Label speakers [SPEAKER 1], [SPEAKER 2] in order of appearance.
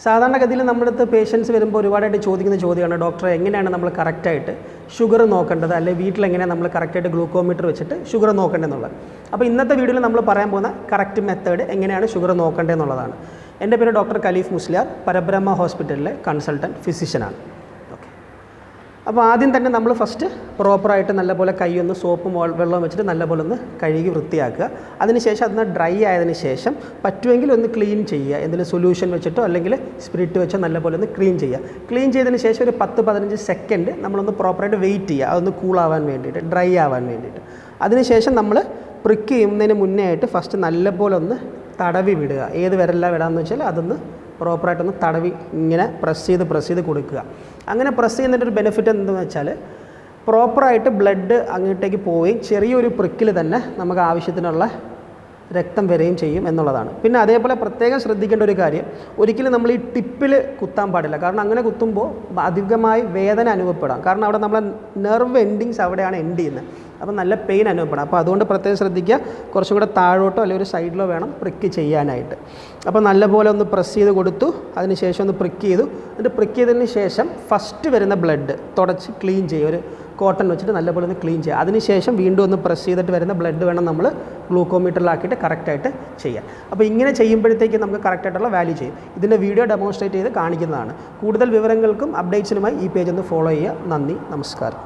[SPEAKER 1] സാധാരണഗതിയിൽ നമ്മുടെ അടുത്ത് പേഷ്യൻസ് വരുമ്പോൾ ഒരുപാടായിട്ട് ചോദിക്കുന്ന ചോദ്യമാണ് ഡോക്ടറെ എങ്ങനെയാണ് നമ്മൾ കറക്റ്റായിട്ട് ഷുഗർ നോക്കേണ്ടത്, അല്ലെങ്കിൽ വീട്ടിലെങ്ങനെയാണ് നമ്മൾ കറക്റ്റായിട്ട് ഗ്ലൂക്കോമീറ്റർ വെച്ചിട്ട് ഷുഗർ നോക്കേണ്ടതെന്നുള്ളത്. അപ്പോൾ ഇന്നത്തെ വീഡിയോയിൽ നമ്മൾ പറയാൻ പോകുന്ന കറക്റ്റ് മെത്തേഡ് എങ്ങനെയാണ് ഷുഗർ നോക്കേണ്ടതെന്നുള്ളതാണ്. എൻ്റെ പേര് ഡോക്ടർ ഖലീഫ് മുസ്ലിയാർ, പരബ്രഹ്മ ഹോസ്പിറ്റലിലെ കൺസൾട്ടൻറ്റ് ഫിസിഷ്യനാണ്. അപ്പോൾ ആദ്യം തന്നെ നമ്മൾ ഫസ്റ്റ് പ്രോപ്പറായിട്ട് നല്ലപോലെ കൈയൊന്ന് സോപ്പും വെള്ളവും വെച്ചിട്ട് നല്ലപോലെ ഒന്ന് കഴുകി വൃത്തിയാക്കുക. അതിനുശേഷം അതൊന്ന് ഡ്രൈ ആയതിനു ശേഷം പറ്റുമെങ്കിൽ ഒന്ന് ക്ലീൻ ചെയ്യുക. എന്തെങ്കിലും സൊല്യൂഷൻ വെച്ചിട്ടോ അല്ലെങ്കിൽ സ്പിരിറ്റ് വെച്ചോ നല്ലപോലെ ഒന്ന് ക്ലീൻ ചെയ്യുക. ക്ലീൻ ചെയ്തതിന് ശേഷം ഒരു 10-15 സെക്കൻഡ് നമ്മളൊന്ന് പ്രോപ്പറായിട്ട് വെയിറ്റ് ചെയ്യുക, അതൊന്ന് കൂളാവാൻ വേണ്ടിയിട്ട്, ഡ്രൈ ആവാൻ വേണ്ടിയിട്ട്. അതിനുശേഷം നമ്മൾ പ്രിക്ക് ചെയ്യുന്നതിന് മുന്നേ ആയിട്ട് ഫസ്റ്റ് നല്ലപോലെ ഒന്ന് തടവി വിടുക. ഏത് വിരലിലാണ് വിടാമെന്ന് വെച്ചാൽ അതൊന്ന് പ്രോപ്പറായിട്ടൊന്ന് തടവി ഇങ്ങനെ പ്രസ് ചെയ്ത് കൊടുക്കുക. അങ്ങനെ പ്രസ് ചെയ്യുന്നതിൻ്റെ ഒരു ബെനിഫിറ്റ് എന്താണെന്ന് വെച്ചാൽ പ്രോപ്പറായിട്ട് ബ്ലഡ് അങ്ങോട്ടേക്ക് പോവുകയും ചെറിയൊരു പ്രിക്കിൽ തന്നെ നമുക്ക് ആവശ്യത്തിനുള്ള രക്തം വരികയും ചെയ്യും എന്നുള്ളതാണ്. പിന്നെ അതേപോലെ പ്രത്യേകം ശ്രദ്ധിക്കേണ്ട ഒരു കാര്യം, ഒരിക്കലും നമ്മൾ ഈ ടിപ്പിൽ കുത്താൻ പാടില്ല. കാരണം അങ്ങനെ കുത്തുമ്പോൾ അധികമായി വേദന അനുഭവപ്പെടാം. കാരണം അവിടെ നമ്മളെ നെർവ് എൻഡിങ്സ് അവിടെയാണ് എൻഡ് ചെയ്യുന്നത്. അപ്പോൾ നല്ല പെയിൻ അനുഭവപ്പെടാം. അപ്പോൾ അതുകൊണ്ട് പ്രത്യേകം ശ്രദ്ധിക്കുക, കുറച്ചും കൂടെ താഴോട്ടോ അല്ലെങ്കിൽ ഒരു സൈഡിലോ വേണം പ്രിക്ക് ചെയ്യാനായിട്ട്. അപ്പോൾ നല്ലപോലെ ഒന്ന് പ്രസ് ചെയ്ത് കൊടുത്തു, അതിന് ശേഷം ഒന്ന് പ്രിക്ക് ചെയ്തു. എന്നിട്ട് പ്രിക്ക് ചെയ്തതിന് ശേഷം ഫസ്റ്റ് വരുന്ന ബ്ലഡ് തുടച്ച് ക്ലീൻ ചെയ്യുക, ഒരു കോട്ടൺ വെച്ചിട്ട് നല്ലപോലെ ഒന്ന് ക്ലീൻ ചെയ്യുക. അതിനുശേഷം വീണ്ടും ഒന്ന് പ്രസ് ചെയ്തിട്ട് വരുന്ന ബ്ലഡ് വേണം നമ്മൾ ഗ്ലൂക്കോമീറ്ററിലാക്കിയിട്ട് കറക്റ്റായിട്ട് ചെയ്യാം. അപ്പോൾ ഇങ്ങനെ ചെയ്യുമ്പോഴത്തേക്ക് നമുക്ക് കറക്റ്റായിട്ടുള്ള വാല്യൂ ചെയ്യും. ഇതിൻ്റെ വീഡിയോ ഡെമോൺസ്ട്രേറ്റ് ചെയ്ത് കാണിക്കുന്നതാണ്. കൂടുതൽ വിവരങ്ങൾക്കും അപ്ഡേറ്റ്സിനുമായി ഈ പേജ് ഒന്ന് ഫോളോ ചെയ്യുക. നന്ദി, നമസ്കാരം.